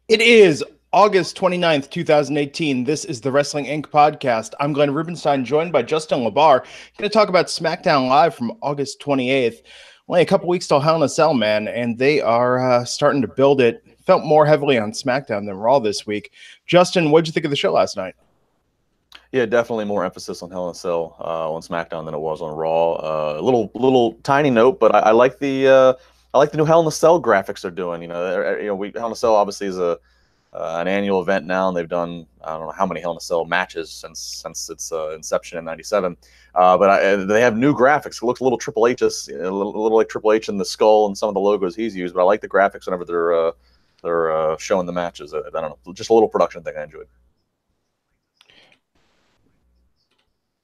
It is August 29th, 2018. This is the Wrestling Inc. podcast. I'm Glenn Rubenstein, joined by Justin LaBar. Going to talk about SmackDown Live from August 28th. Only a couple weeks till Hell in a Cell, man, and they are starting to build it. Felt more heavily on SmackDown than Raw this week. Justin, what did you think of the show last night? Yeah, definitely more emphasis on Hell in a Cell on SmackDown than it was on Raw. A little tiny note, but I like the new Hell in a Cell graphics they're doing. Hell in a Cell obviously is an annual event now, and they've done I don't know how many Hell in a Cell matches since its inception in '97. But they have new graphics. It looks a little Triple H's, a little like Triple H in the skull and some of the logos he's used. But I like the graphics whenever they're showing the matches. I don't know, just a little production thing I enjoyed.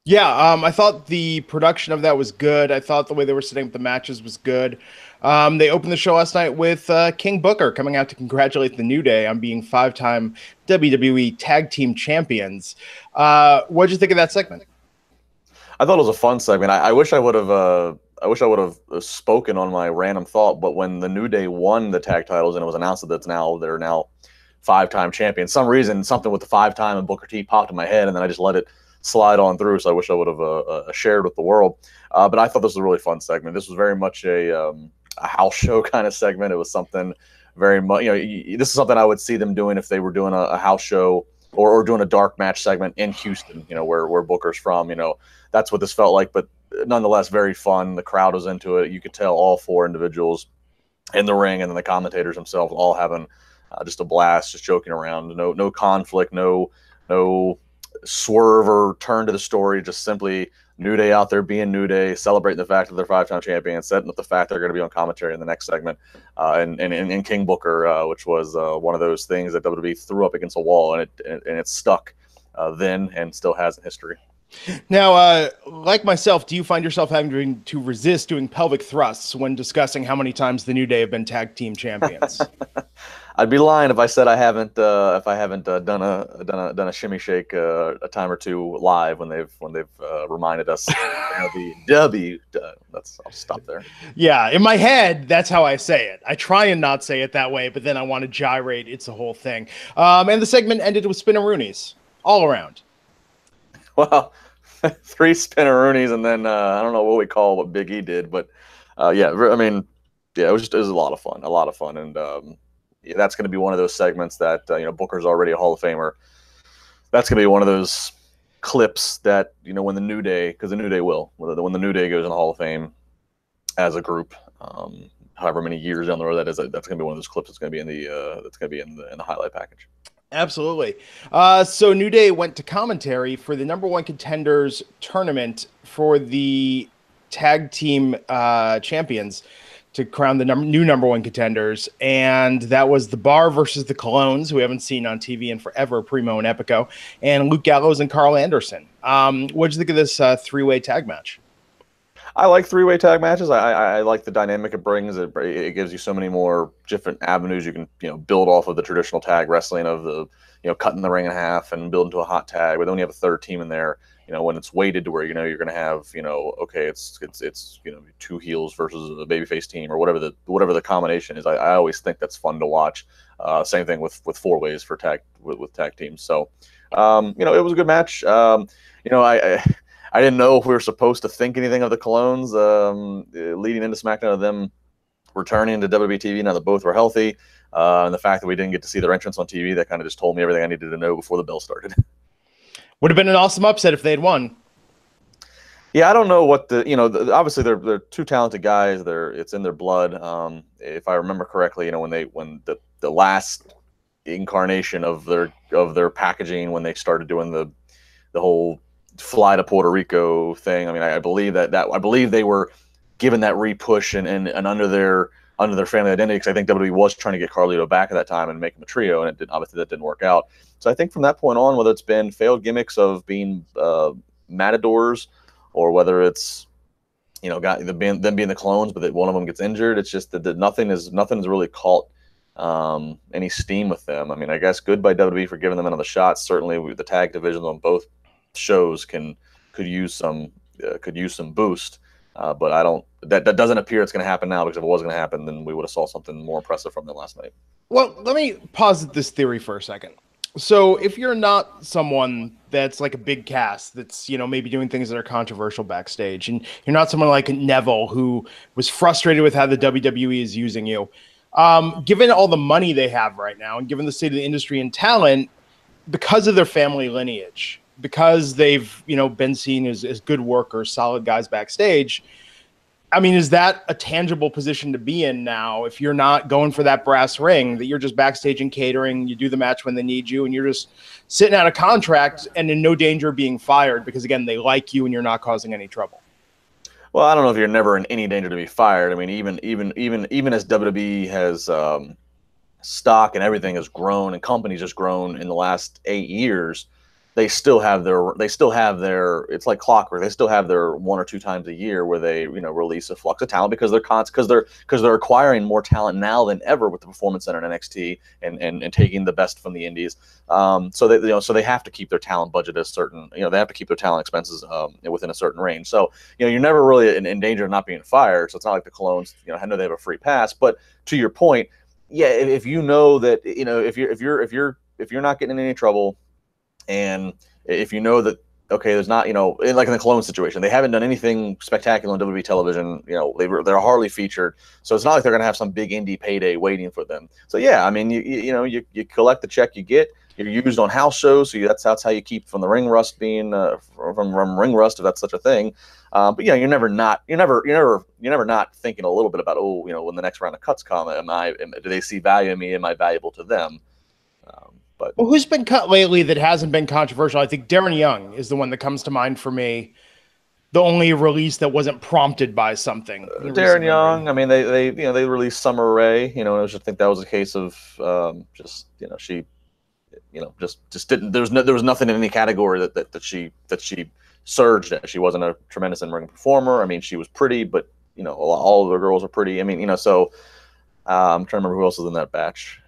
Yeah, I thought the production of that was good. I thought the way they were setting up the matches was good. They opened the show last night with King Booker coming out to congratulate the New Day on being five-time WWE Tag Team Champions. What did you think of that segment? I thought it was a fun segment. I wish I would have. I wish I would have spoken on my random thought. But when the New Day won the tag titles and it was announced that they're now five-time champions, some reason something with the five-time and Booker T popped in my head, and then I just let it slide on through. So I wish I would have shared with the world. But I thought this was a really fun segment. This was very much a house show kind of segment. It was something very much, this is something I would see them doing if they were doing a house show or doing a dark match segment in Houston, where Booker's from. That's what this felt like. But nonetheless, very fun. The crowd was into it. You could tell all four individuals in the ring and then the commentators themselves all having just a blast, just joking around. No conflict, no swerve or turn to the story, just simply New Day out there being New Day, celebrating the fact that they're five-time champions, setting up the fact they're going to be on commentary in the next segment, and King Booker, which was one of those things that WWE threw up against a wall, and it stuck then and still has in history. Now, like myself, do you find yourself having to resist doing pelvic thrusts when discussing how many times the New Day have been tag team champions? I'd be lying if I said I haven't done a shimmy shake a time or two live when they've reminded us the W. I'll stop there. Yeah, in my head, that's how I say it. I try and not say it that way, but then I want to gyrate. It's a whole thing. And the segment ended with spinneroonies all around. Well, 3 spinneroonies, and then I don't know what we call what Big E did, but yeah, I mean, yeah, it was a lot of fun, and yeah, that's going to be one of those segments that Booker's already a Hall of Famer. That's going to be one of those clips that when the New Day, because the New Day when the New Day goes in the Hall of Fame as a group, however many years down the road that is, that's going to be one of those clips that's going to be in the highlight package. Absolutely. So New Day went to commentary for the number one contenders tournament for the tag team champions to crown the new number one contenders. And that was the Bar versus the Colognes, who we haven't seen on TV in forever, Primo and Epico, and Luke Gallows and Carl Anderson. What did you think of this three-way tag match? I like three-way tag matches. I like the dynamic it brings. It gives you so many more different avenues you can build off of the traditional tag wrestling of the cutting the ring in half and build into a hot tag. But then when you have a third team in there, when it's weighted to where you're going to have okay, it's 2 heels versus a babyface team or whatever the combination is. I always think that's fun to watch. Same thing with 4 ways for tag with tag teams. So it was a good match. I didn't know if we were supposed to think anything of the Colognes leading into SmackDown, of them returning to WWE TV now that both were healthy, and the fact that we didn't get to see their entrance on TV, that kind of just told me everything I needed to know before the bell started. Would have been an awesome upset if they had won. Yeah, I don't know what obviously they're 2 talented guys. It's in their blood. If I remember correctly, when the last incarnation of their packaging, when they started doing the whole fly to Puerto Rico thing. I mean, I believe I believe they were given that re-push and under their family identity, because I think WWE was trying to get Carlito back at that time and make him a trio, and obviously that didn't work out. So I think from that point on, whether it's been failed gimmicks of being matadors, or whether it's them being the Colognes, but that one of them gets injured, it's just that nothing's really caught any steam with them. I mean, I guess good by WWE for giving them another shot. Certainly, the tag divisions on both shows could use some boost. But I don't. That doesn't appear it's going to happen now, because if it was going to happen, then we would have saw something more impressive from them last night. Well, let me posit this theory for a second. So if you're not someone that's like a big cast that's, maybe doing things that are controversial backstage, and you're not someone like Neville who was frustrated with how the WWE is using you, given all the money they have right now and given the state of the industry and talent, because of their family lineage, because they've, been seen as good workers, solid guys backstage, I mean, is that a tangible position to be in now if you're not going for that brass ring, that you're just backstage and catering, you do the match when they need you, and you're just sitting out of contract and in no danger of being fired because, again, they like you and you're not causing any trouble? Well, I don't know if you're never in any danger to be fired. I mean, even as WWE has stock and everything has grown and companies has grown in the last 8 years, they still have their it's like clockwork. They still have their 1 or 2 times a year where they release a flux of talent, because they're acquiring more talent now than ever with the Performance Center and NXT and taking the best from the indies. So they have to keep their talent budget a certain, they have to keep their talent expenses within a certain range. So you're never really in danger of not being fired. So it's not like the Colognes, I know they have a free pass. But to your point, yeah, if you know that if you're not getting in any trouble, and if you know that, okay, there's not, like in the Cologne situation, they haven't done anything spectacular on WWE television. They're hardly featured, so it's not like they're going to have some big indie payday waiting for them. So yeah, I mean, you collect the check you get. You're used on house shows, so that's how you keep from the ring rust being from ring rust, if that's such a thing. But you're never not thinking a little bit about, when the next round of cuts come, do they see value in me? Am I valuable to them? Well, who's been cut lately that hasn't been controversial? I think Darren Young is the one that comes to mind for me. The only release that wasn't prompted by something. Darren Young. I mean, they released Summer Rae. I just think that was a case of she just didn't. There was nothing in any category that she surged at. She wasn't a tremendous in-ring performer. I mean, she was pretty, but all of the girls are pretty. I mean, so I'm trying to remember who else was in that batch.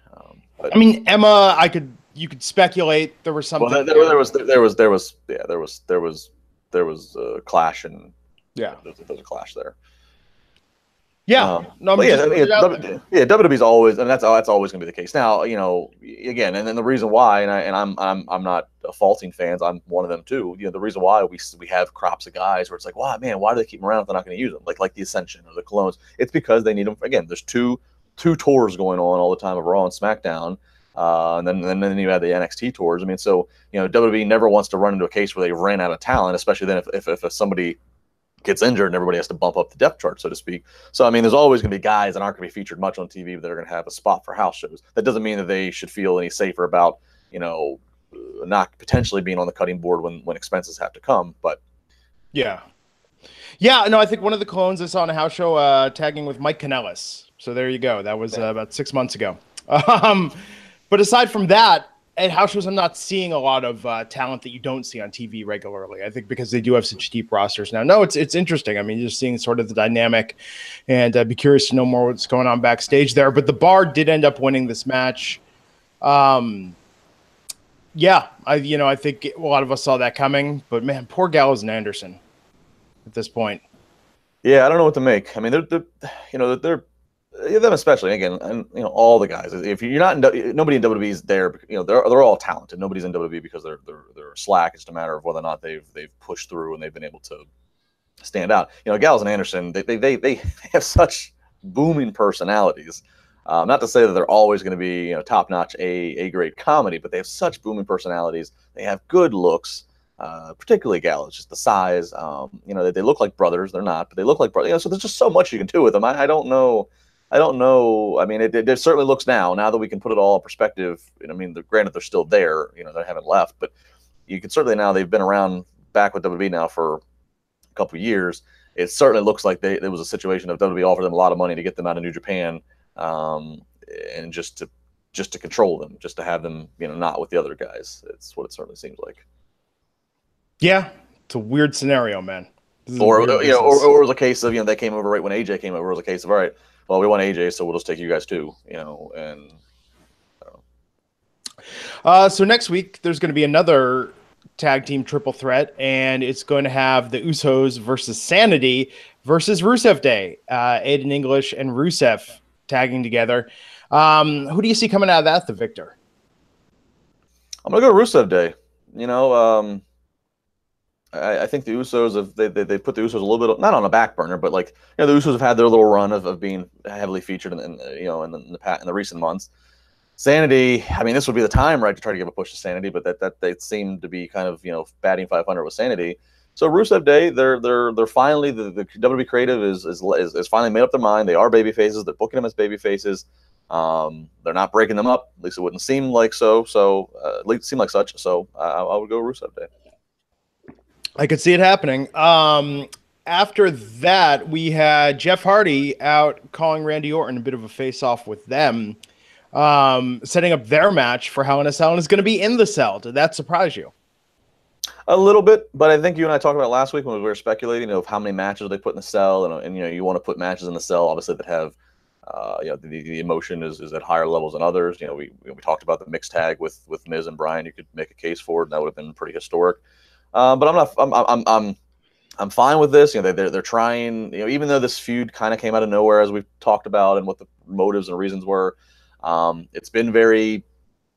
I mean, Emma, you could speculate there was something. Well, there was a clash, and there was a clash there. Yeah, WWE's always, and that's always going to be the case. Now, again, and then the reason why, and I'm not faulting fans. I'm one of them too. The reason why we have crops of guys where it's like, wow, man, why do they keep them around if they're not going to use them? Like the Ascension or the Colognes. It's because they need them. Again, there's two tours going on all the time of Raw and SmackDown, and then you have the NXT tours. I mean, so WWE never wants to run into a case where they ran out of talent, especially then if somebody gets injured and everybody has to bump up the depth chart, so to speak. So I mean, there's always going to be guys that aren't going to be featured much on TV that are going to have a spot for house shows. That doesn't mean that they should feel any safer about not potentially being on the cutting board when expenses have to come. But yeah, no, I think one of the Colognes I saw on a house show tagging with Mike Kanellis. So there you go. That was about 6 months ago. But aside from that, at house shows, I'm not seeing a lot of talent that you don't see on TV regularly. I think because they do have such deep rosters now. No, it's interesting. I mean, just seeing sort of the dynamic, and I'd be curious to know more what's going on backstage there. But the Bar did end up winning this match. I think a lot of us saw that coming. But man, poor Gallows and Anderson at this point. Yeah, I don't know what to make. I mean, they're them especially, again, and all the guys. If you're not nobody in WWE is there, they're all talented. Nobody's in WWE because they're slack. It's just a matter of whether or not they've pushed through and they've been able to stand out. Gallows and Anderson, they have such booming personalities. Not to say that they're always going to be top notch A grade comedy, but they have such booming personalities. They have good looks. Particularly Gallows, just the size. They look like brothers. They're not, but they look like brothers. So there's just so much you can do with them. I don't know. I mean, it certainly looks now that we can put it all in perspective. I mean, granted, they're still there. They haven't left, but you can certainly now they've been around back with WWE now for a couple of years. It certainly looks like there was a situation of WWE offered them a lot of money to get them out of New Japan, and just to control them, just to have them, not with the other guys. It's what it certainly seems like. Yeah, it's a weird scenario, man. Or it was a case of they came over right when AJ came over. It was a case of, all right, well, we want AJ, so we'll just take you guys too, and. So next week there's going to be another tag team triple threat, and it's going to have the Usos versus Sanity versus Rusev Day. Aiden English and Rusev tagging together. Who do you see coming out of that, the victor? I'm gonna go Rusev Day. You know, I think the Usos have they put the Usos a little bit not on a back burner, but like the Usos have had their little run of being heavily featured in the recent months. Sanity, I mean, this would be the time, right, to try to give a push to Sanity, but that they seem to be kind of batting 500 with Sanity. So Rusev Day, they're finally the WWE creative is finally made up their mind. They are baby faces. They're booking them as baby faces. They're not breaking them up. At least it wouldn't seem like so. So at least it seemed like such. So I would go Rusev Day. I could see it happening. After that, we had Jeff Hardy out calling Randy Orton a bit of a face-off with them, setting up their match for Hell in a Cell, and is going to be in the cell. Did that surprise you? A little bit, but I think you and I talked about last week when we were speculating of how many matches they put in the cell, and you want to put matches in the cell, obviously, that have the emotion is at higher levels than others. We talked about the mixed tag with Miz and Bryan. You could make a case for it, and that would have been pretty historic. But I'm fine with this. They're trying. Even though this feud kind of came out of nowhere, as we've talked about, and what the motives and reasons were, it's been very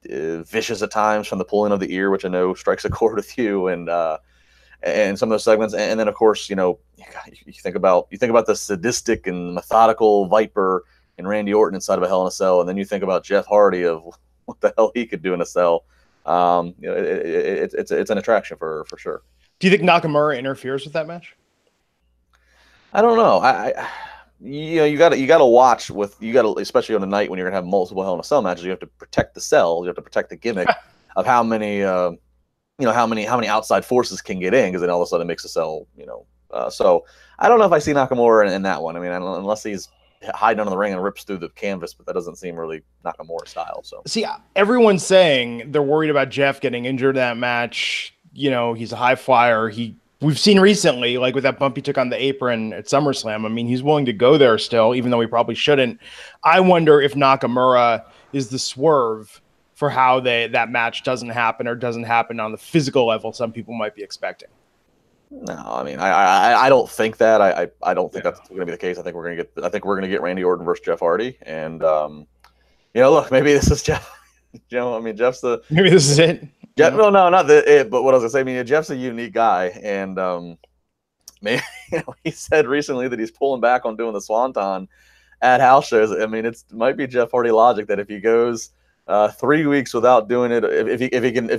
vicious at times, from the pulling of the ear, which I know strikes a chord with you, and some of those segments, and then of course, you think about the sadistic and methodical Viper and Randy Orton inside of a Hell in a Cell, and then you think about Jeff Hardy of what the hell he could do in a cell. It's an attraction for sure. Do you think Nakamura interferes with that match? I don't know. You got to watch especially on a night when you're gonna have multiple Hell in a Cell matches. You have to protect the cell. You have to protect the gimmick of how many how many outside forces can get in, because then all of a sudden it makes the cell. So I don't know if I see Nakamura in that one. I mean, unless he's hiding under the ring and rips through the canvas, but that doesn't seem really Nakamura style. So see, everyone's saying they're worried about Jeff getting injured in that match. He's a high flyer. We've seen recently, like with that bump he took on the apron at SummerSlam. I mean, he's willing to go there still, even though he probably shouldn't. I wonder if Nakamura is the swerve for how that match doesn't happen, or doesn't happen on the physical level some people might be expecting. No, I mean, I don't think that. I don't think that's going to be the case. I think we're going to get Randy Orton versus Jeff Hardy, and look, maybe this is Jeff. I mean, Jeff's the maybe this is it. Jeff, no, not it. But what I was gonna say, I mean, Jeff's a unique guy, and maybe he said recently that he's pulling back on doing the Swanton at house shows. I mean, it might be Jeff Hardy logic that if he goes 3 weeks without doing it, if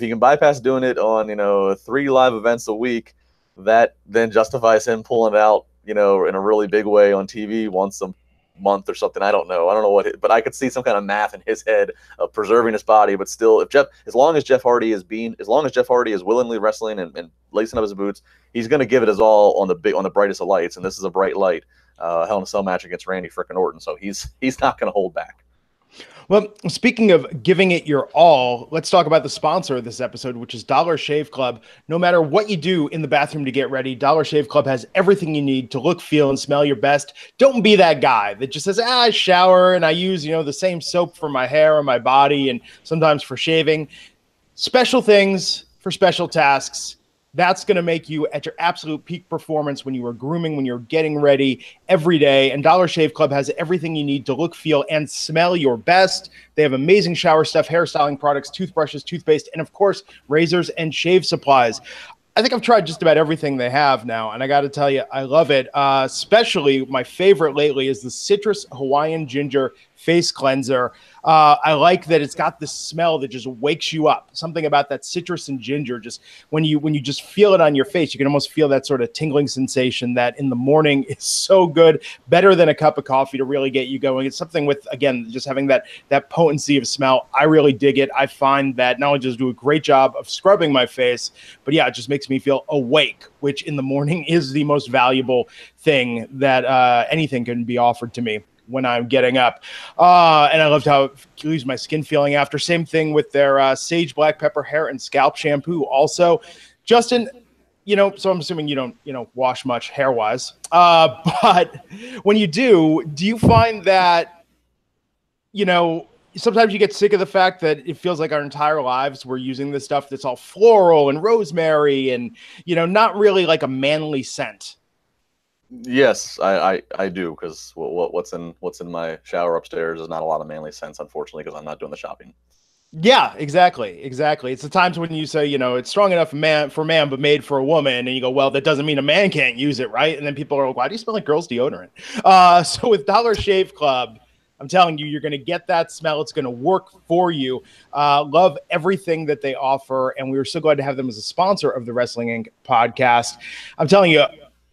he can bypass doing it on 3 live events a week, that then justifies him pulling it out in a really big way on TV once a month or something. I don't know but I could see some kind of math in his head of preserving his body, but still, as long as Jeff Hardy is willingly wrestling and lacing up his boots, he's going to give it his all on the brightest of lights, and this is a bright light Hell in a Cell match against Randy frickin' Orton, so he's not going to hold back. Well, speaking of giving it your all, let's talk about the sponsor of this episode, which is Dollar Shave Club. No matter what you do in the bathroom to get ready, Dollar Shave Club has everything you need to look, feel, and smell your best. Don't be that guy that just says, I shower and I use, the same soap for my hair or my body and sometimes for shaving. Special things for special tasks. That's going to make you at your absolute peak performance when you are grooming, when you're getting ready every day. And Dollar Shave Club has everything you need to look, feel, and smell your best. They have amazing shower stuff, hairstyling products, toothbrushes, toothpaste, and of course, razors and shave supplies. I think I've tried just about everything they have now, and I got to tell you, I love it. Especially my favorite lately is the Citrus Hawaiian Ginger Face Cleanser. I like that it's got this smell that just wakes you up. Something about that citrus and ginger, just when you just feel it on your face, you can almost feel that sort of tingling sensation that in the morning is so good, better than a cup of coffee to really get you going. It's something with, again, just having that potency of smell. I really dig it. I find that not only does it do a great job of scrubbing my face, but yeah, it just makes me feel awake, which in the morning is the most valuable thing that anything can be offered to me when I'm getting up. And I loved how it leaves my skin feeling after. Same thing with their Sage Black Pepper Hair and Scalp Shampoo also. Justin, so I'm assuming you don't, wash much hair-wise. But when you do you find that, sometimes you get sick of the fact that it feels like our entire lives we're using this stuff that's all floral and rosemary and, not really like a manly scent? Yes, I do, because what's in my shower upstairs is not a lot of manly sense, unfortunately, because I'm not doing the shopping. Yeah, exactly. Exactly. It's the times when you say, it's strong enough for man, but made for a woman. And you go, well, that doesn't mean a man can't use it, right? And then people are like, why do you smell like girls' deodorant? So with Dollar Shave Club, I'm telling you, you're going to get that smell. It's going to work for you. Love everything that they offer. And we were so glad to have them as a sponsor of the Wrestling Inc. podcast. I'm telling you,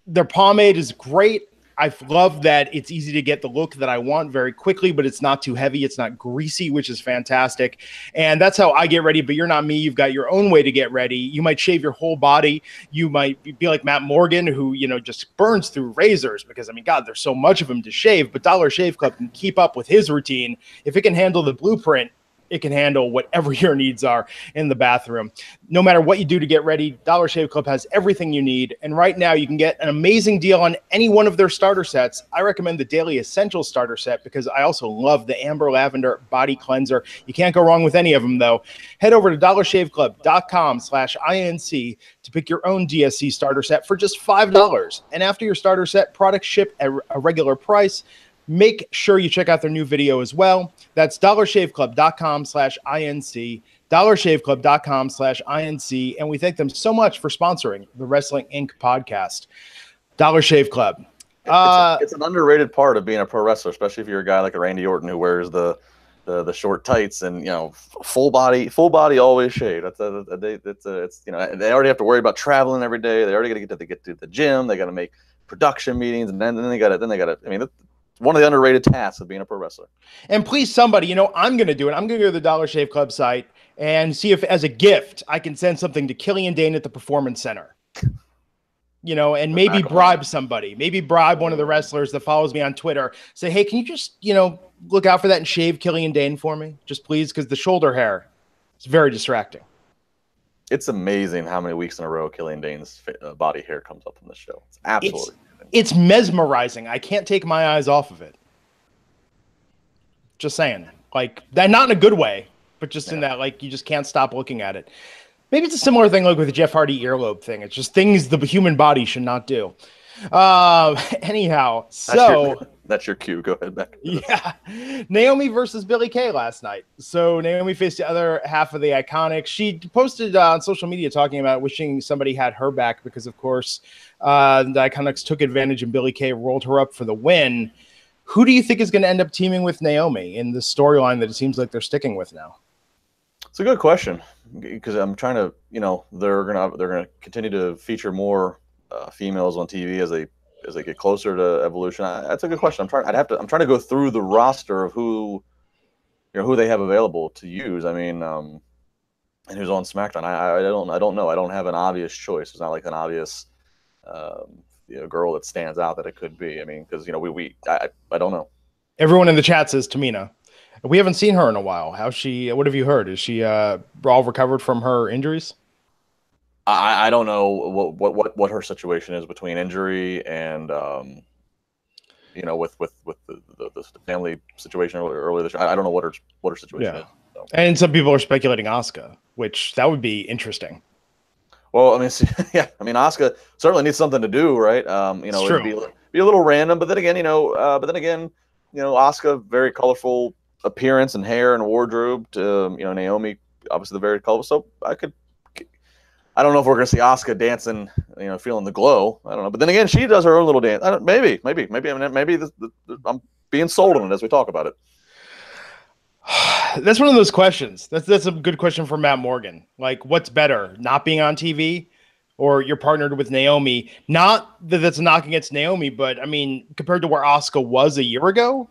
their pomade is great. I love that it's easy to get the look that I want very quickly, but it's not too heavy. It's not greasy, which is fantastic. And that's how I get ready, but you're not me. You've got your own way to get ready. You might shave your whole body. You might be like Matt Morgan, who, just burns through razors because, God, there's so much of them to shave, but Dollar Shave Club can keep up with his routine. If it can handle the blueprint, it can handle whatever your needs are in the bathroom. No matter what you do to get ready, Dollar Shave Club has everything you need. And right now you can get an amazing deal on any one of their starter sets. I recommend the Daily Essentials starter set because I also love the Amber Lavender Body Cleanser. You can't go wrong with any of them, though. Head over to dollarshaveclub.com/INC to pick your own DSC starter set for just $5. And after your starter set, products ship at a regular price. Make sure you check out their new video as well. That's dollarshaveclub.com/INC, dollarshaveclub.com/INC. And we thank them so much for sponsoring the Wrestling Inc. podcast. Dollar Shave Club. It's an underrated part of being a pro wrestler, especially if you're a guy like a Randy Orton who wears the short tights and full body always shaved. They already have to worry about traveling every day. They already got to get to the gym. They got to make production meetings, and then they got to. It's one of the underrated tasks of being a pro wrestler. And please, somebody, I'm going to do it. I'm going to go to the Dollar Shave Club site and see if, as a gift, I can send something to Killian Dane at the Performance Center. And maybe bribe somebody. Maybe bribe one of the wrestlers that follows me on Twitter. Say, hey, can you just, look out for that and shave Killian Dane for me? Just please, because the shoulder hair is very distracting. It's amazing how many weeks in a row Killian Dane's body hair comes up on this show. It's absolutely It's mesmerizing. I can't take my eyes off of it. Just saying. Like, that, not in a good way, but just in that, like, you just can't stop looking at it. Maybe it's a similar thing like with the Jeff Hardy earlobe thing. It's just things the human body should not do. Anyhow, that's your cue. Go ahead, Beck. Yeah. Naomi versus Billie Kay last night. So Naomi faced the other half of the IIconics. She posted on social media talking about wishing somebody had her back because, of course, the IIconics took advantage and Billie Kay rolled her up for the win. Who do you think is going to end up teaming with Naomi in the storyline that it seems like they're sticking with now? It's a good question because I'm trying to, they're gonna continue to feature more females on TV as they get closer to Evolution. That's a good question. I'm trying to go through the roster of who they have available to use. And who's on SmackDown. I don't know. I don't have an obvious choice. It's not like an obvious girl that stands out that it could be. Because I don't know. Everyone in the chat says Tamina. We haven't seen her in a while. What have you heard? Is she all recovered from her injuries? I don't know what her situation is between injury and with the family situation earlier this year. I don't know what her situation is. So. And some people are speculating Asuka, which that would be interesting. Well, Asuka certainly needs something to do, right? It'd be a little random, but then again, Asuka, very colorful appearance and hair and wardrobe. Naomi, obviously the very colorful. So I don't know if we're going to see Asuka dancing, feeling the glow. I don't know. But then again, she does her own little dance. Maybe. I'm being sold on it as we talk about it. That's one of those questions. That's a good question for Matt Morgan. Like, what's better, not being on TV or you're partnered with Naomi? Not that that's a knock against Naomi, but compared to where Asuka was a year ago.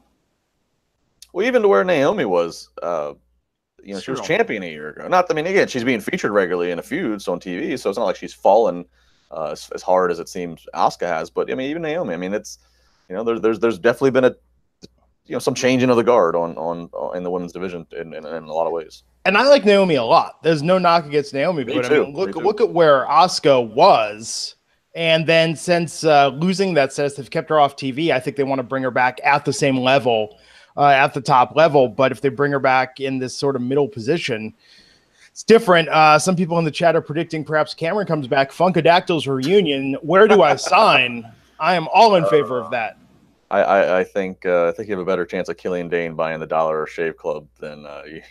Well, even to where Naomi was, she was champion a year ago. Again, she's being featured regularly in a feuds on TV, so it's not like she's fallen as hard as it seems Asuka has. But even Naomi, it's there's definitely been some changing of the guard on in the women's division in a lot of ways. And I like Naomi a lot. There's no knock against Naomi, but look at where Asuka was. And then since losing that status, they've kept her off TV. I think they want to bring her back at the same level. At the top level, but if they bring her back in this sort of middle position, it's different. Some people in the chat are predicting perhaps Cameron comes back. Funkadactyl's reunion. Where do I sign? I am all in favor of that. I think you have a better chance of Killian Dane buying the Dollar Shave Club than you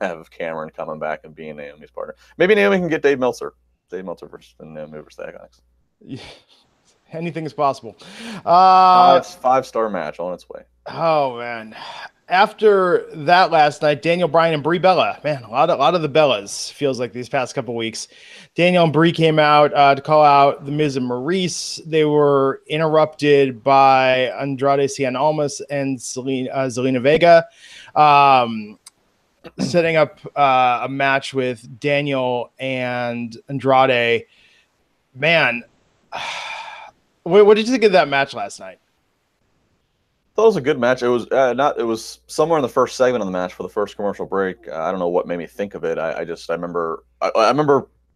have Cameron coming back and being Naomi's partner. Maybe Naomi can get Dave Meltzer versus Naomi versus the IIconics. Anything is possible. Five-star match on its way. Oh man. After that last night, Daniel Bryan and Brie Bella. Man, a lot of the Bellas feels like these past couple weeks. Daniel and Brie came out to call out The Miz and Maurice. They were interrupted by Andrade Cien Almas and Zelina Vega, setting up a match with Daniel and Andrade. Man, what did you think of that match last night? It was a good match. It was It was somewhere in the first segment of the match for the first commercial break. I don't know what made me think of it. I remember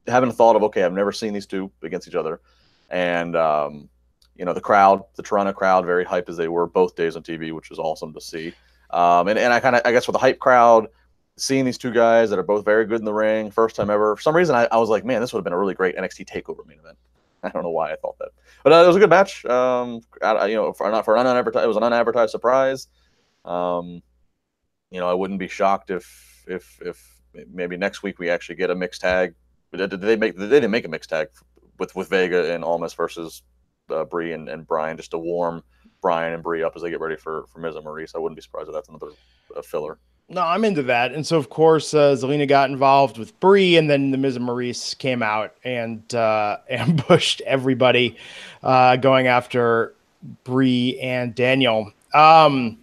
having a thought of, okay, I've never seen these two against each other, and the crowd, the Toronto crowd, very hyped as they were both days on TV, which was awesome to see. And I guess with the hype crowd, seeing these two guys that are both very good in the ring, first time ever. For some reason, I was like, man, this would have been a really great NXT Takeover main event. I don't know why I thought that, but it was a good match. For an unadvertised, it was an unadvertised surprise. I wouldn't be shocked if maybe next week we actually get a mixed tag. They didn't make a mixed tag with Vega and Almas versus Brie and Bryan, just to warm Bryan and Brie up as they get ready for Miz and Maurice. I wouldn't be surprised if that's another filler. No, I'm into that. And so, of course, Zelina got involved with Brie, and then the Miz and Maurice came out and ambushed everybody going after Brie and Daniel. They're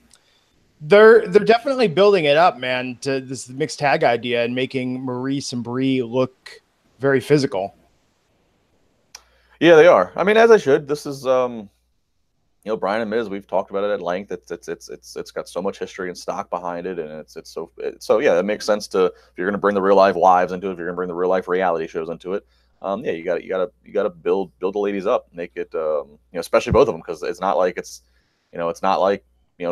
definitely building it up, man, to this mixed tag idea and making Maurice and Brie look very physical. Yeah, they are. I mean, as I should. This is Bryan and Miz, we've talked about it at length. It's got so much history and stock behind it, and it's so yeah, it makes sense to, if you're going to bring the real life wives into it, if you're going to bring the real life reality shows into it, you got to build the ladies up, make it especially both of them, because it's not like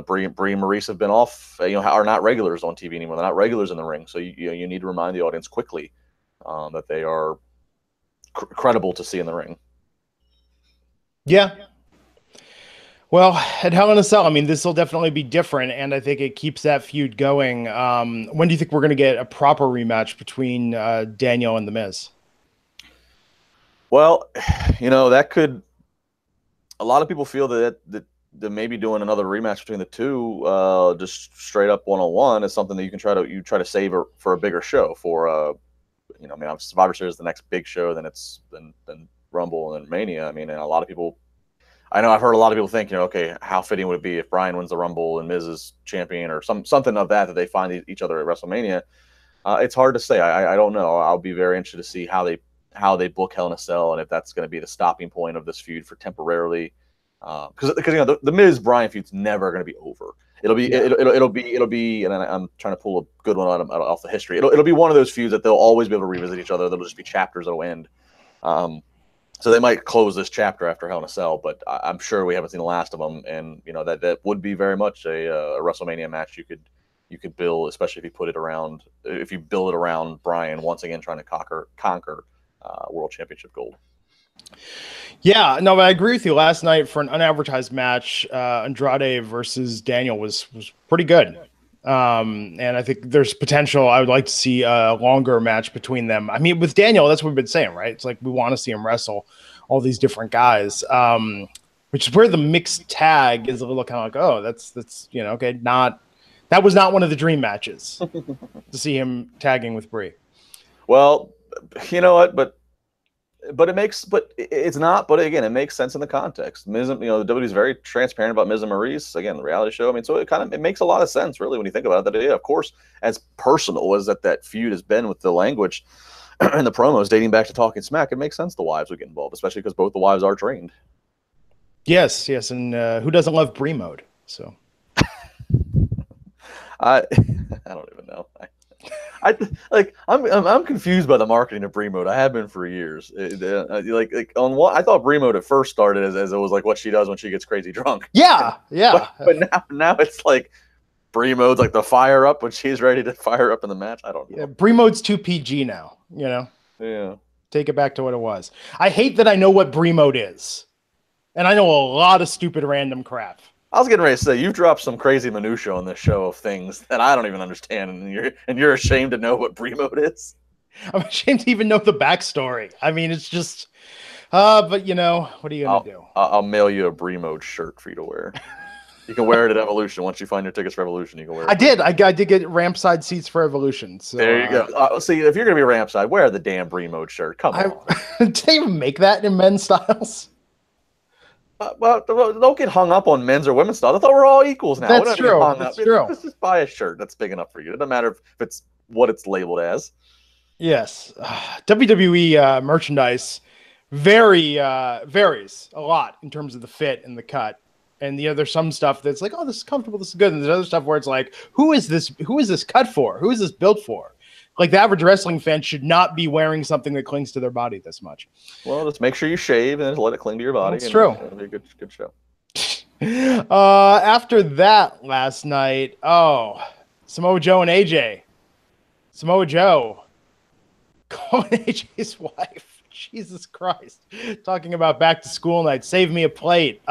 Brie and Maurice have been off, are not regulars on TV anymore. They're not regulars in the ring, so you need to remind the audience quickly that they are credible to see in the ring. Yeah. Well, at Hell in a Cell, I mean, this will definitely be different, and I think it keeps that feud going. When do you think we're going to get a proper rematch between Daniel and The Miz? Well, that could. A lot of people feel that maybe doing another rematch between the two, just straight up one-on-one, is something that you can try to save for a bigger show. For Survivor Series is the next big show, then Rumble and then Mania. I mean, and a lot of people. I know I've heard a lot of people think, okay, how fitting would it be if Bryan wins the Rumble and Miz is champion, or something of that they find each other at WrestleMania. It's hard to say. I don't know. I'll be very interested to see how they book Hell in a Cell, and if that's going to be the stopping point of this feud for temporarily. Because the Miz Bryan feud's never going to be over. It'll be, and I'm trying to pull a good one off the history. It'll be one of those feuds that they'll always be able to revisit each other. There'll just be chapters that'll end. So they might close this chapter after Hell in a Cell, but I'm sure we haven't seen the last of them. And that would be very much a WrestleMania match you could build, especially if you build it around Bryan once again trying to conquer World Championship gold. Yeah, no, but I agree with you. Last night for an unadvertised match, Andrade versus Daniel was pretty good. And I think there's potential. I would like to see a longer match between them. I mean, with Daniel, that's what we've been saying, right? It's like we want to see him wrestle all these different guys, which is where the mixed tag is a little kind of like, oh, that's okay. That was not one of the dream matches to see him tagging with Brie. Well, you know what, but it's not. But again, it makes sense in the context. Miz, WWE is very transparent about Miz and Maurice. Again, the reality show. I mean, so it makes a lot of sense, really, when you think about it. That, yeah, of course, as personal as that feud has been with the language and the promos dating back to Talking Smack, it makes sense the wives would get involved, especially because both the wives are trained. Yes, and who doesn't love Brie Mode? So, I don't even know. I'm confused by the marketing of Brie Mode. I have been for years. On what I thought Brie Mode at first started as it was like what she does when she gets crazy drunk. Yeah. But now it's like Brie Mode's like the fire up when she's ready to fire up in the match. I don't know. Yeah, Brie Mode's too PG now. Yeah. Take it back to what it was. I hate that I know what Brie Mode is. And I know a lot of stupid random crap. I was getting ready to say, you've dropped some crazy minutia on this show of things that I don't even understand, and you're ashamed to know what Brie Mode is. I'm ashamed to even know the backstory. I mean, it's just, but you know, what are you gonna do? I'll mail you a Brie Mode shirt for you to wear. You can wear it at Evolution. Once you find your tickets for Evolution, you can wear it. I did get ramp side seats for Evolution. So, there you go. See, if you're gonna be ramp side, wear the damn Brie Mode shirt. Come on. Did they even make that in men's styles? Well, don't get hung up on men's or women's style. I thought we're all equals now. That's true. That's true. Just buy a shirt that's big enough for you. It doesn't matter if it's what it's labeled as. Yes. WWE merchandise varies a lot in terms of the fit and the cut. And there's some stuff that's like, oh, this is comfortable, this is good. And there's other stuff where it's like, who is this cut for? Who is this built for? Like, the average wrestling fan should not be wearing something that clings to their body this much. Well, just make sure you shave and just let it cling to your body. That's true. It'll be a good show. After that last night, Samoa Joe and AJ. Samoa Joe calling AJ's wife. Jesus Christ. Talking about back to school night. Save me a plate.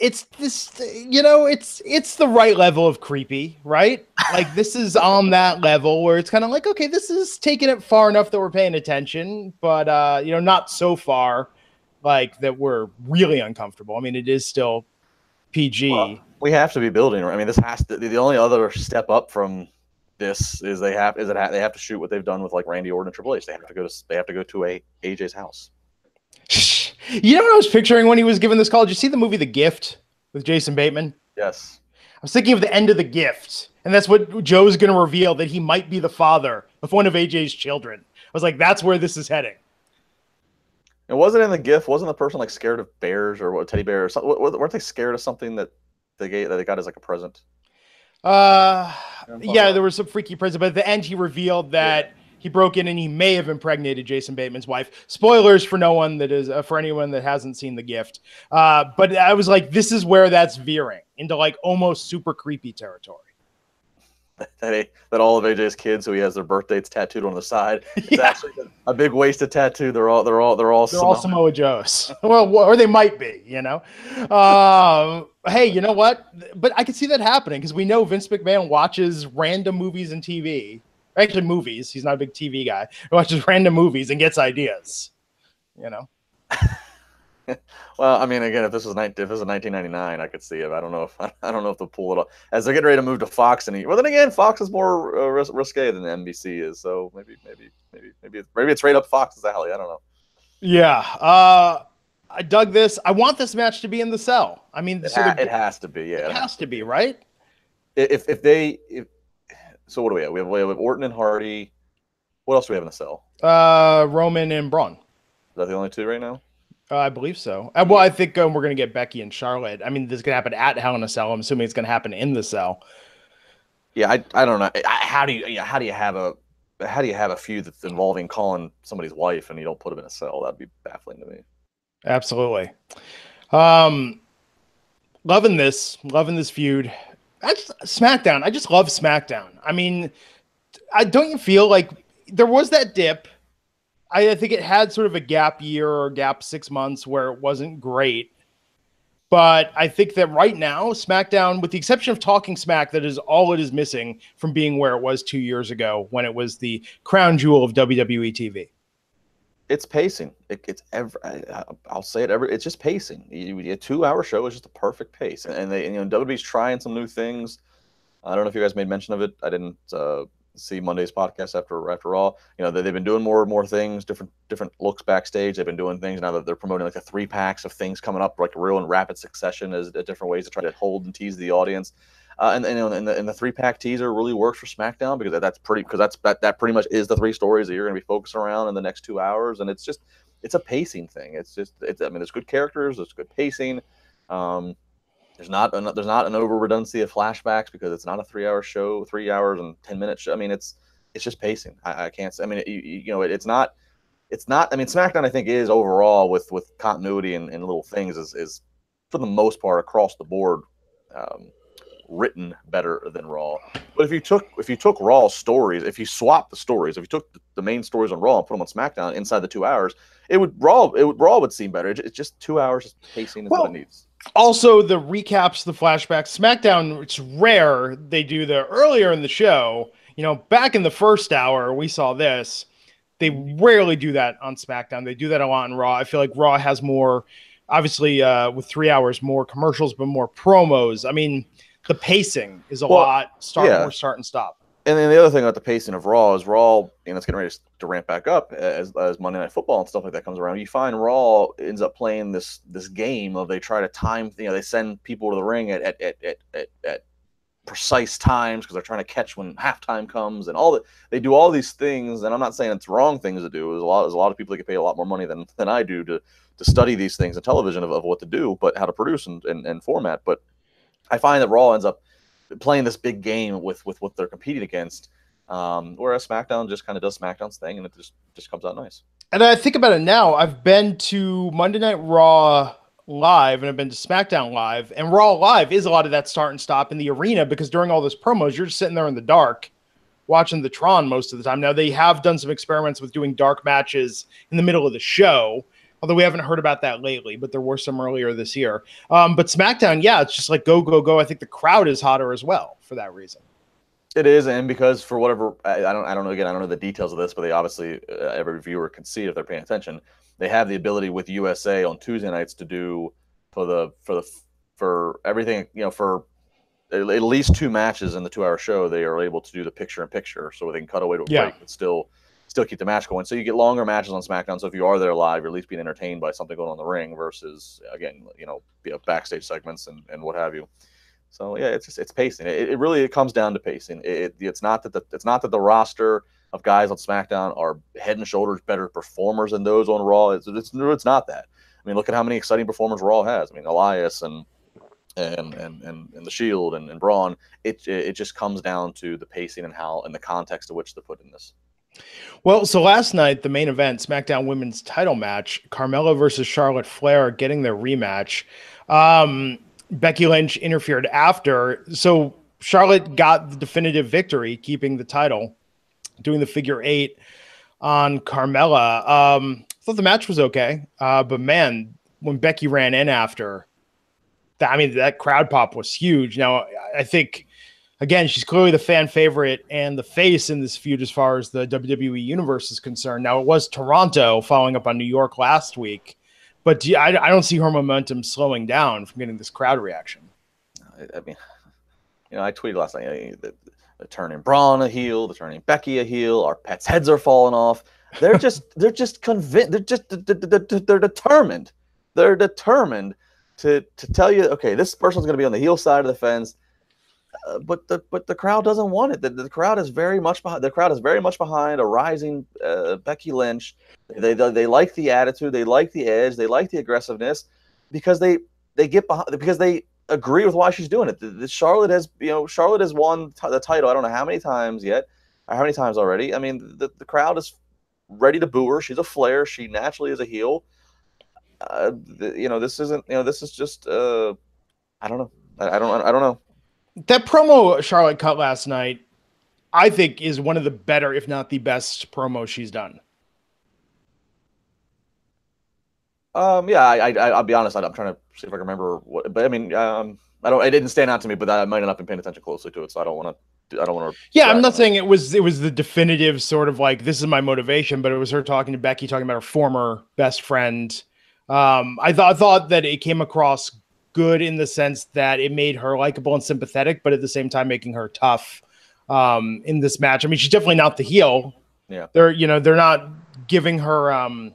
It's this, it's the right level of creepy, right? Like, this is on that level where it's kind of like, okay, this is taking it far enough that we're paying attention, but not so far like that we're really uncomfortable. I mean, it is still PG. Well, we have to be building. I mean, this has to. The only other step up from this is they have to shoot what they've done with like Randy Orton and Triple H. They have to go to AJ's house. You know what I was picturing when he was given this call? Did you see the movie The Gift with Jason Bateman? Yes. I was thinking of the end of The Gift, and that's what Joe's going to reveal, that he might be the father of one of AJ's children. I was like, that's where this is heading. And wasn't in The Gift, wasn't the person like scared of bears or what, teddy bear or something? Weren't they scared of something that they got as like a present? Yeah, there was some freaky present, but at the end he revealed that he broke in and he may have impregnated Jason Bateman's wife. Spoilers for for anyone that hasn't seen The Gift. But I was like, this is where that's veering into like almost super creepy territory. That all of AJ's kids, who he has their birth dates tattooed on the side, it's actually a big wasted tattoo. They're all Samoa Joes. Well, or they might be, Hey, you know what? But I could see that happening because we know Vince McMahon watches random movies and TV. Actually, movies. He's not a big TV guy. He watches random movies and gets ideas. Well, I mean, again, if this was 1999, I could see it. I don't know if they'll pull it off as they're getting ready to move to Fox. Well, then again, Fox is more risque than NBC is. So maybe it's right up Fox's alley. I don't know. Yeah, I dug this. I want this match to be in the cell. I mean, it has to be. Yeah, it has to be, right? So what do we have? We have Orton and Hardy. What else do we have in the cell? Roman and Braun. Is that the only two right now? I believe so. Well, I think we're going to get Becky and Charlotte. I mean, this is going to happen at Hell in a Cell. I'm assuming it's going to happen in the cell. Yeah, I don't know. How do you have a feud that's involving calling somebody's wife and you don't put them in a cell? That'd be baffling to me. Absolutely. Loving this feud. That's SmackDown. I just love SmackDown. I mean, don't you feel like there was that dip? I think it had sort of a gap year or gap 6 months where it wasn't great. But I think that right now, SmackDown, with the exception of Talking Smack, that is all it is missing from being where it was 2 years ago when it was the crown jewel of WWE TV. It's pacing. I'll say it it's just pacing. A 2 hour show is just a perfect pace. And WWE's trying some new things. I don't know if you guys made mention of it. I didn't see Monday's podcast after all. They've been doing more things, different looks backstage. They've been doing things now that they're promoting like the 3-packs of things coming up like real in rapid succession as different ways to try to hold and tease the audience. And the 3-pack teaser really works for SmackDown because that pretty much is the 3 stories that you're going to be focusing around in the next 2 hours. And it's a pacing thing. There's good characters, there's good pacing. There's not an over redundancy of flashbacks because it's not a 3 hour show, 3 hours and 10 minutes show. I mean, it's just pacing. I can't. I mean, it's not. I mean, SmackDown I think is overall with continuity and little things is for the most part across the board written better than Raw. But if you took Raw's stories, if you swapped the stories, if you took the main stories on Raw and put them on SmackDown inside the 2 hours, Raw would seem better. It's just 2 hours just pacing is what it needs. Also, the recaps, the flashbacks, SmackDown, it's rare they do the earlier in the show. You know, back in the first hour, we saw this. They rarely do that on SmackDown. They do that a lot in Raw. I feel like Raw has more, obviously, with 3 hours, more commercials, but more promos. I mean, the pacing is a lot. More start and stop. And then the other thing about the pacing of Raw is Raw, it's getting ready to ramp back up as Monday Night Football and stuff like that comes around. You find Raw ends up playing this game of they try to time, they send people to the ring at precise times because they're trying to catch when halftime comes and all that. They do all these things, and I'm not saying it's wrong things to do. There's a lot of people that get paid a lot more money than I do to study these things in television of what to do, but how to produce and format. But I find that Raw ends up playing this big game with what they're competing against, whereas SmackDown just kind of does SmackDown's thing, and it just comes out nice. And I think about it now, I've been to Monday Night Raw Live and I've been to SmackDown Live, and Raw Live is a lot of that start and stop in the arena because during all those promos, you're just sitting there in the dark watching the Tron most of the time. Now, they have done some experiments with doing dark matches in the middle of the show, although we haven't heard about that lately, but there were some earlier this year. But SmackDown, yeah, it's just like go, go, go. I think the crowd is hotter as well for that reason. It is, and because for whatever, I don't know. Again, I don't know the details of this, but they obviously, every viewer can see if they're paying attention. They have the ability with USA on Tuesday nights to do for everything, for at least 2 matches in the 2 hour show. They are able to do the picture-in-picture, so they can cut away to a break, but still keep the match going. So you get longer matches on SmackDown. So if you are there live, you're at least being entertained by something going on in the ring versus, again, backstage segments and what have you. So yeah, it's pacing. It really comes down to pacing. It's not that the roster of guys on SmackDown are head and shoulders better performers than those on Raw. It's not that. I mean, look at how many exciting performers Raw has. I mean, Elias and the Shield and Braun. It just comes down to the pacing and the context of which to put in this. Well, so last night, the main event, SmackDown Women's title match, Carmella versus Charlotte Flair getting their rematch. Becky Lynch interfered after. So Charlotte got the definitive victory, keeping the title, doing the figure 8 on Carmella. I thought the match was okay. But man, when Becky ran in after, that crowd pop was huge. Now, I think, again, she's clearly the fan favorite and the face in this feud as far as the WWE Universe is concerned. Now, it was Toronto following up on New York last week, but I don't see her momentum slowing down from getting this crowd reaction. I mean, I tweeted last night that they're turning Braun a heel, they're turning Becky a heel, our pets' heads are falling off. They're just convinced. They're determined. They're determined to tell you, okay, this person's going to be on the heel side of the fence. But the crowd doesn't want it. The crowd is very much behind a rising Becky Lynch. They like the attitude, they like the edge, they like the aggressiveness because they get behind, because they agree with why she's doing it. Charlotte has won the title. I don't know how many times yet, or how many times already. I mean, the crowd is ready to boo her. She's a Flair. She naturally is a heel. This isn't. This is just. I don't know. I don't know. That promo Charlotte cut last night, I think, is one of the better, if not the best, promo she's done. Yeah, I'll be honest. I'm trying to see if I can remember what, but I mean, it didn't stand out to me, but I might not have been paying attention closely to it, so I don't want to. Yeah, I'm not saying it was the definitive sort of like, this is my motivation, but it was her talking to Becky, talking about her former best friend. I thought that it came across good in the sense that it made her likable and sympathetic, but at the same time making her tough in this match. I mean, she's definitely not the heel. Yeah, they're not giving her.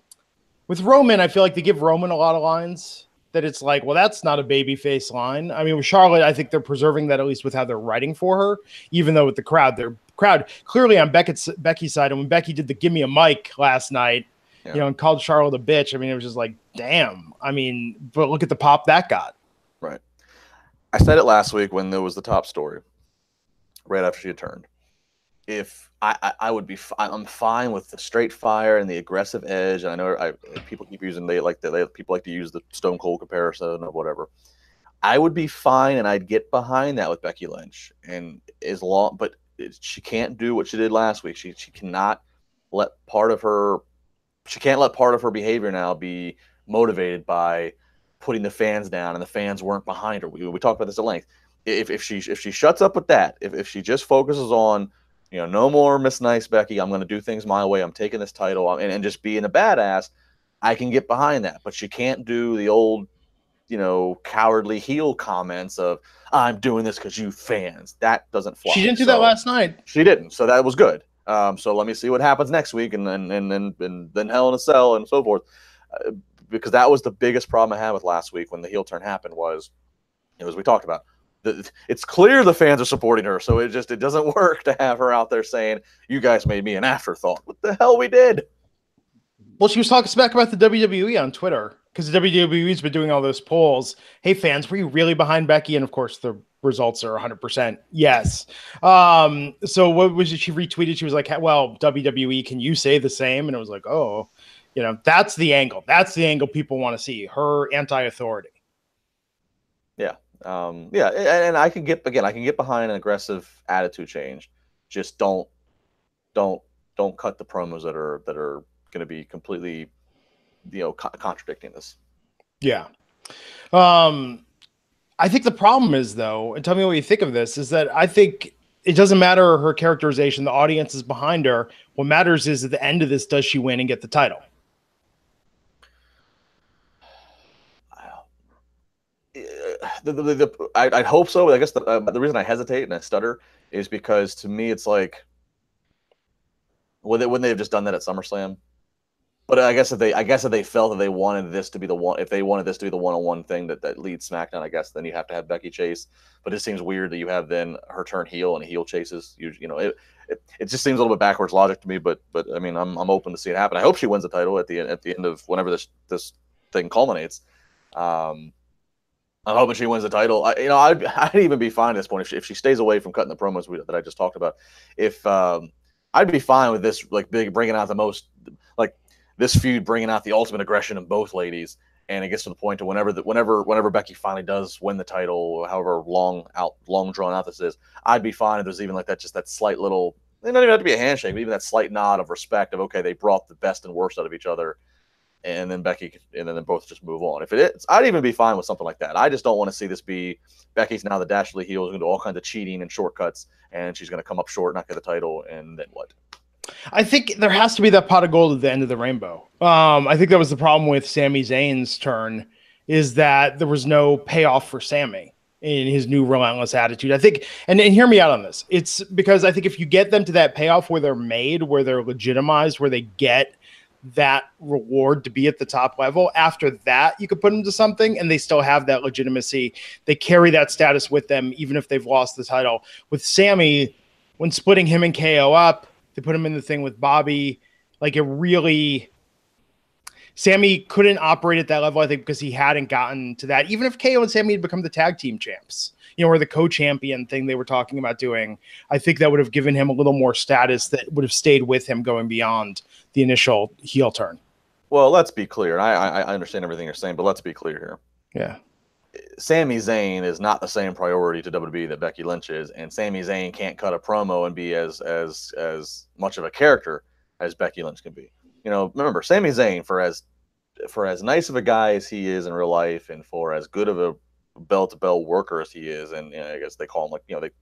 With Roman, I feel like they give Roman a lot of lines that it's like, well, that's not a babyface line. I mean, with Charlotte, I think they're preserving that, at least with how they're writing for her, even though with the crowd, their crowd clearly on Becky's side. And when Becky did the "Give Me a Mic" last night, and called Charlotte a bitch, I mean, it was just like, damn. I mean, but look at the pop that got. Right. I said it last week when there was the top story, right after she had turned. If I would be, I'm fine with the straight fire and the aggressive edge. And I know people keep using people like to use the Stone Cold comparison or whatever. I would be fine, and I'd get behind that with Becky Lynch. And but she can't do what she did last week. She cannot let part of her she can't let part of her behavior now be motivated by putting the fans down, and the fans weren't behind her. We talked about this at length. If she shuts up with that, if she just focuses on, no more Miss Nice Becky, I'm going to do things my way, I'm taking this title, and just being a badass, I can get behind that. But she can't do the old, cowardly heel comments of, I'm doing this because you fans. That doesn't fly. She didn't do that last night. She didn't, so that was good. So let me see what happens next week, and then Hell in a Cell and so forth. Because that was the biggest problem I had with last week when the heel turn happened was, as we talked about, it's clear the fans are supporting her, so it doesn't work to have her out there saying, you guys made me an afterthought. What the hell we did? Well, she was talking smack about the WWE on Twitter, because the WWE's been doing all those polls. Hey, fans, were you really behind Becky? And, of course, the results are 100% yes. So what was it she retweeted? She was like, well, WWE, can you say the same? And it was like, oh, that's the angle. That's the angle people want to see, her anti-authority. Yeah. And I can get behind an aggressive attitude change. Just don't cut the promos that are going to be completely, contradicting this. Yeah. I think the problem is, though, and tell me what you think of this, is that I think it doesn't matter her characterization. The audience is behind her. What matters is at the end of this, does she win and get the title? I'd hope so, but I guess the reason I hesitate and I stutter is because to me it's like, wouldn't they have just done that at SummerSlam? But I guess if they felt that they wanted this to be the one, if they wanted this to be the one-on-one thing that leads SmackDown, I guess then you have to have Becky chase. But it seems weird that you have then her turn heel and heel chases. It just seems a little bit backwards logic to me. But I mean, I'm open to see it happen. I hope she wins the title at the end of whenever this thing culminates. I'm hoping she wins the title. I'd even be fine at this point if she stays away from cutting the promos that I just talked about. If I'd be fine with this, like, big bringing out the most, like, this feud bringing out the ultimate aggression in both ladies, and it gets to the point to whenever Becky finally does win the title, however long drawn out this is, I'd be fine if there's even like that, just that slight little, it doesn't even have to be a handshake, but even that slight nod of respect of, okay, they brought the best and worst out of each other, and then then both just move on. If it is, I'd even be fine with something like that. I just don't want to see this be Becky's now the dastardly heel, is going to do all kinds of cheating and shortcuts, and she's going to come up short, not get the title, and then what? I think there has to be that pot of gold at the end of the rainbow. I think that was the problem with Sami Zayn's turn, is that there was no payoff for Sami in his new relentless attitude. I think, and hear me out on this. It's because I think if you get them to that payoff where they're made, where they're legitimized, where they get that reward to be at the top level, after that, you could put them to something and they still have that legitimacy. They carry that status with them, even if they've lost the title. With Sami, when splitting him and KO up, they put him in the thing with Bobby. Like, it really, Sami couldn't operate at that level, I think, because he hadn't gotten to that. Even if KO and Sami had become the tag team champs, or the co-champion thing they were talking about doing, I think that would have given him a little more status that would have stayed with him going beyond the initial heel turn. Well, let's be clear. I understand everything you're saying, but let's be clear here. Yeah. Sami Zayn is not the same priority to WWE that Becky Lynch is, and Sami Zayn can't cut a promo and be as much of a character as Becky Lynch can be. Remember, Sami Zayn, for as nice of a guy as he is in real life, and for as good of a bell-to-bell worker as he is, and I guess they call him, like,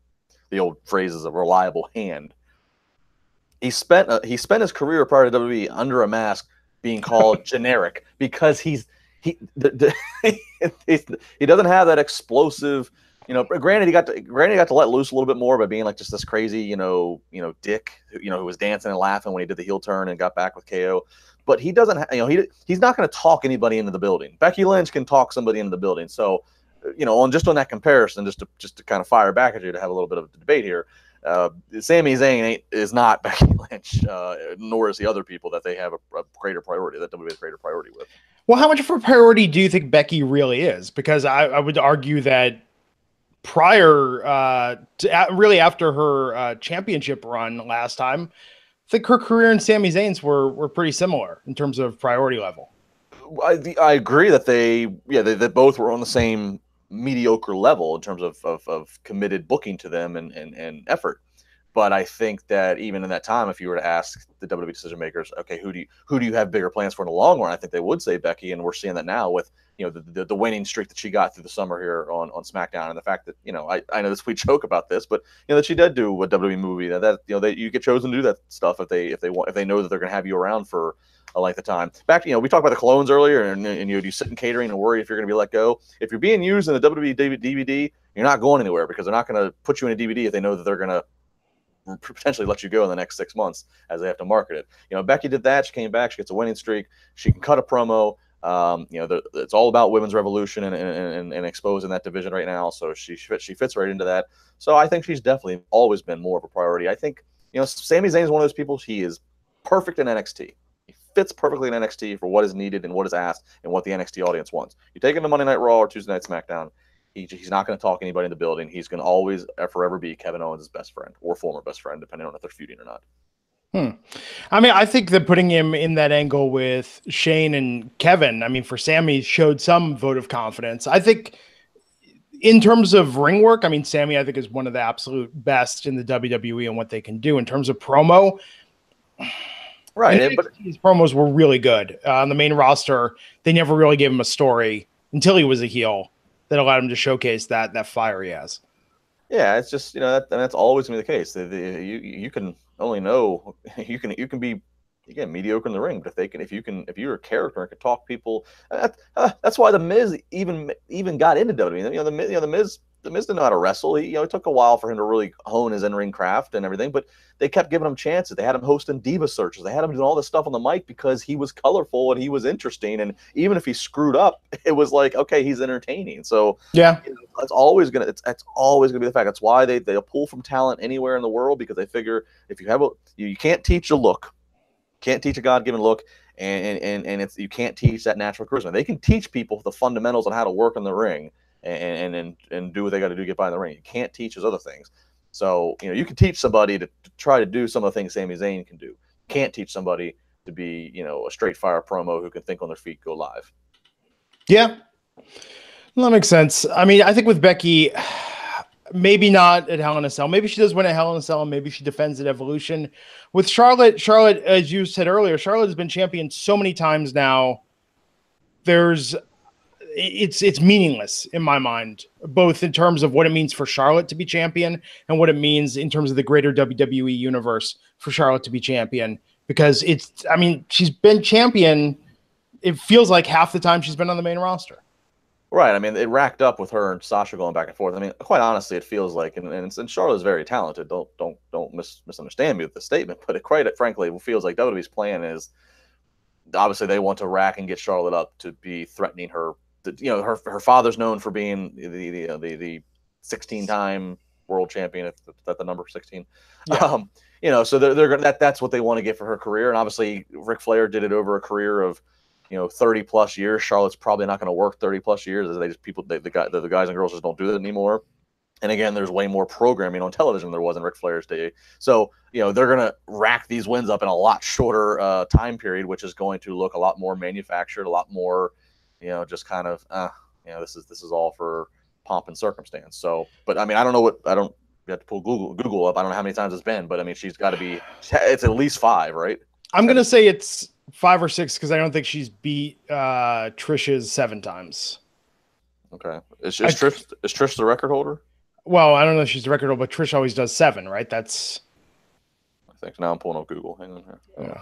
the old phrase is a reliable hand. He spent his career prior to WWE under a mask being called generic because he doesn't have that explosive, granted he got to let loose a little bit more by being like just this crazy, dick, who was dancing and laughing when he did the heel turn and got back with KO. But he doesn't, he's not going to talk anybody into the building. Becky Lynch can talk somebody into the building. So, on that comparison, just to kind of fire back at you to have a little bit of a debate here, Sami Zayn is not Becky Lynch, nor is the other people that they have a greater priority, that WWE has a greher priority with. Well, how much of a priority do you think Becky really is? Because I would argue that prior really after her championship run last time, I think her career and Sami Zayn's were pretty similar in terms of priority level. I agree that they both were on the same mediocre level in terms of committed booking to them and effort. But I think that even in that time, if you were to ask the WWE decision makers, okay, who do you have bigger plans for in the long run? I think they would say Becky, and we're seeing that now with the winning streak that she got through the summer here on SmackDown, and the fact that I know this we joke about this, but that she did do a WWE movie that you get chosen to do that stuff if they know that they're going to have you around for a length of time. Back we talked about the clones earlier, and you sit in catering and worry if you're going to be let go. If you're being used in a WWE DVD, you're not going anywhere because they're not going to put you in a DVD if they know that they're going to potentially let you go in the next 6 months as they have to market it. Becky did that. She came back. She gets a winning streak. She can cut a promo. It's all about women's revolution and exposing that division right now. So she fits right into that. So I think she's definitely always been more of a priority. I think Sami Zayn is one of those people. He is perfect in NXT. He fits perfectly in NXT for what is needed and what is asked and what the NXT audience wants. You take him to Monday Night Raw or Tuesday Night SmackDown. He's not going to talk anybody in the building. He's going to always forever be Kevin Owens' best friend or former best friend, depending on if they're feuding or not. I mean, I think that putting him in that angle with Shane and Kevin, I mean, for Sami showed some vote of confidence. I think in terms of ring work, I mean, Sami, I think, is one of the absolute best in the WWE and what they can do in terms of promo. Right. But his promos were really good. On the main roster, they never really gave him a story until he was a heel that allowed him to showcase that fire he has. Yeah, it's just that's always going to be the case. You can only know you can be mediocre in the ring, but if you're a character and can talk people, that's why the Miz even got into WWE. The Miz didn't know how to wrestle. It took a while for him to really hone his in-ring craft and everything, but they kept giving him chances. They had him hosting diva searches. They had him doing all this stuff on the mic because he was colorful and he was interesting. And even if he screwed up, it was like, okay, he's entertaining. So yeah, that's always gonna be the fact. That's why they'll pull from talent anywhere in the world, because they figure if you have you can't teach a look, can't teach a God-given look, and you can't teach that natural charisma. They can teach people the fundamentals on how to work in the ring and do what they got to do to get by in the ring. You can't teach those other things. So you can teach somebody to try to do some of the things Sami Zayn can do. Can't teach somebody to be a straight fire promo who can think on their feet, go live. Yeah, well, that makes sense. I mean, I think with Becky, maybe not at Hell in a Cell. Maybe she does win at Hell in a Cell, and maybe she defends at Evolution. With Charlotte, as you said earlier, Charlotte has been champion so many times now. It's meaningless in my mind, both in terms of what it means for Charlotte to be champion and what it means in terms of the greater WWE universe for Charlotte to be champion. Because she's been champion. It feels like half the time she's been on the main roster. Right. I mean, it racked up with her and Sasha going back and forth. I mean, quite honestly, it feels like, and Charlotte's very talented. Don't misunderstand me with the statement, but frankly, it feels like WWE's plan is obviously they want to rack and get Charlotte up to be threatening her. Her father's known for being the 16-time world champion. If that's the number 16. Yeah. So they're gonna that's what they want to get for her career. And obviously, Ric Flair did it over a career of 30 plus years. Charlotte's probably not going to work 30 plus years, as the guys and girls just don't do that anymore. And again, there's way more programming on television than there was in Ric Flair's day. So they're going to rack these wins up in a lot shorter time period, which is going to look a lot more manufactured, a lot more just kind of this is all for pomp and circumstance. So, but I mean, I don't know you have to pull Google up. I don't know how many times it's been, but I mean, she's got to be. It's at least 5, right? I'm going to say it's 5 or 6 because I don't think she's beat Trish's 7 times. Okay, is Trish the record holder? Well, I don't know if she's the record holder, but Trish always does 7, right? That's. I think now I'm pulling up Google. Hang on here. Yeah.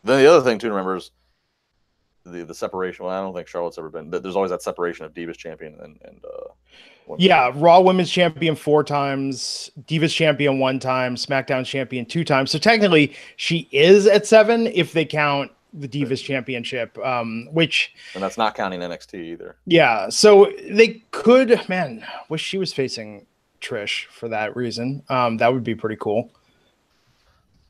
Then the other thing too to remember is the separation. Well, I don't think Charlotte's ever been. There's always that separation of Divas champion and Raw Women's Champion 4 times, Divas Champion 1 time, SmackDown Champion 2 times. So technically, she is at 7 if they count the Divas Championship, and that's not counting NXT either. Yeah, so they could. Man, wish she was facing Trish for that reason. That would be pretty cool.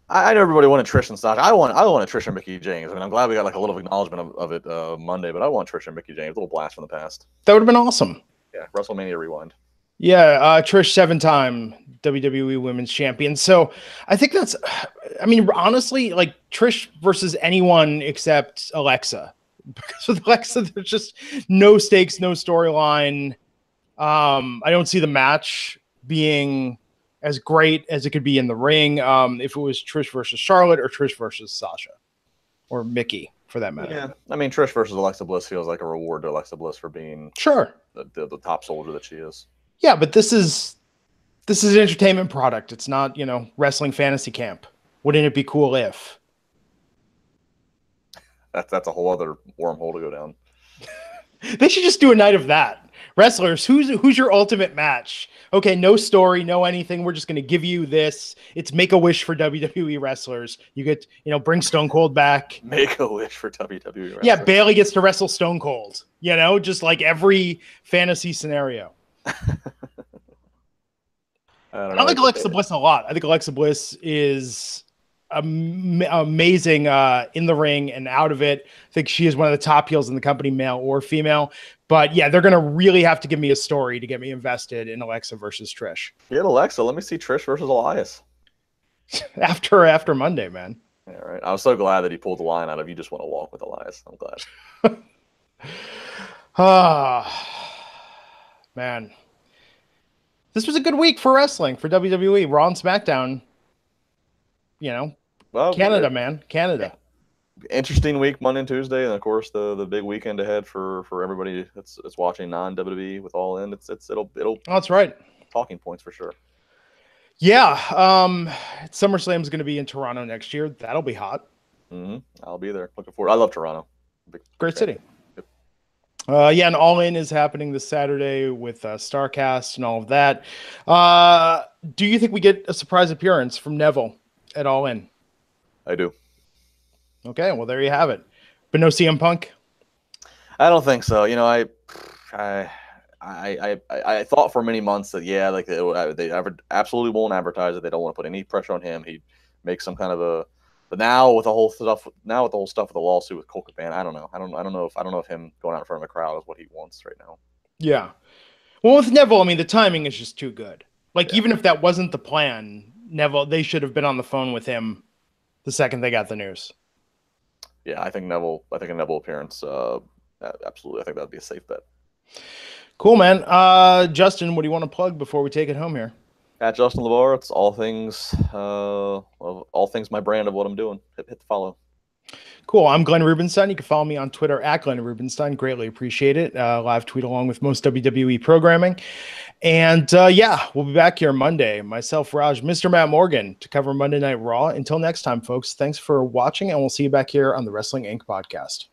I know everybody wanted Trish and Sasha. I want Trish and Mickie James. I mean, I'm glad we got like a little acknowledgement of it Monday, but I want Trish and Mickie James. A little blast from the past. That would have been awesome. Yeah, WrestleMania Rewind. Yeah, Trish 7-time WWE Women's Champion. So I think that's, I mean, honestly, like Trish versus anyone except Alexa. Because with Alexa, there's just no stakes, no storyline. I don't see the match being as great as it could be in the ring. If it was Trish versus Charlotte or Trish versus Sasha or Mickey for that matter. Yeah, I mean, Trish versus Alexa Bliss feels like a reward to Alexa Bliss for being the top soldier that she is. Yeah, but this is an entertainment product. It's not, wrestling fantasy camp. Wouldn't it be cool if? That's a whole other wormhole to go down. They should just do a night of that. Wrestlers, who's your ultimate match? Okay, no story, no anything. We're just going to give you this. It's Make-A-Wish for WWE wrestlers. You get, bring Stone Cold back. Make-A-Wish for WWE wrestlers. Yeah, Bayley gets to wrestle Stone Cold. Just like every fantasy scenario. I like Alexa Bliss a lot. I think Alexa Bliss is amazing in the ring and out of it. I think she is one of the top heels in the company, male or female. But yeah, they're going to really have to give me a story to get me invested in Alexa versus Trish. Get Alexa. Let me see Trish versus Elias. after Monday, man. Yeah, right. I was so glad that he pulled the line out of "You just want to walk with Elias." I'm glad. Man. This was a good week for wrestling, for WWE. Raw and SmackDown. Well, Canada, man. Canada. Interesting week, Monday and Tuesday, and of course the big weekend ahead for everybody that's watching non-WWE with All In. It'll Oh, that's right. Talking points for sure. Yeah. SummerSlam is going to be in Toronto next year. That'll be hot. Mm-hmm. I'll be there. Looking forward. I love Toronto. Great city. Yeah, and All In is happening this Saturday with StarCast and all of that. Do you think we get a surprise appearance from Neville at All In? I do. Okay, well there you have it. But no CM Punk? I don't think so. I thought for many months that they absolutely won't advertise it. They don't want to put any pressure on him. He makes some kind of a. But now with the whole stuff with the lawsuit with Cole Cabana, I don't know. I don't know if him going out in front of a crowd is what he wants right now. Yeah. Well, with Neville, the timing is just too good. Even if that wasn't the plan, Neville, they should have been on the phone with him the second they got the news. Yeah, I think a Neville appearance, absolutely. I think that'd be a safe bet. Cool, man. Justin, what do you want to plug before we take it home here? At Justin LaBar, it's all things my brand of what I'm doing. Hit the follow. Cool. I'm Glenn Rubenstein. You can follow me on Twitter at Glenn Rubenstein. Greatly appreciate it. Live tweet along with most WWE programming. And we'll be back here Monday. Myself, Raj, Mr. Matt Morgan to cover Monday Night Raw. Until next time, folks, thanks for watching, and we'll see you back here on the Wrestling Inc. podcast.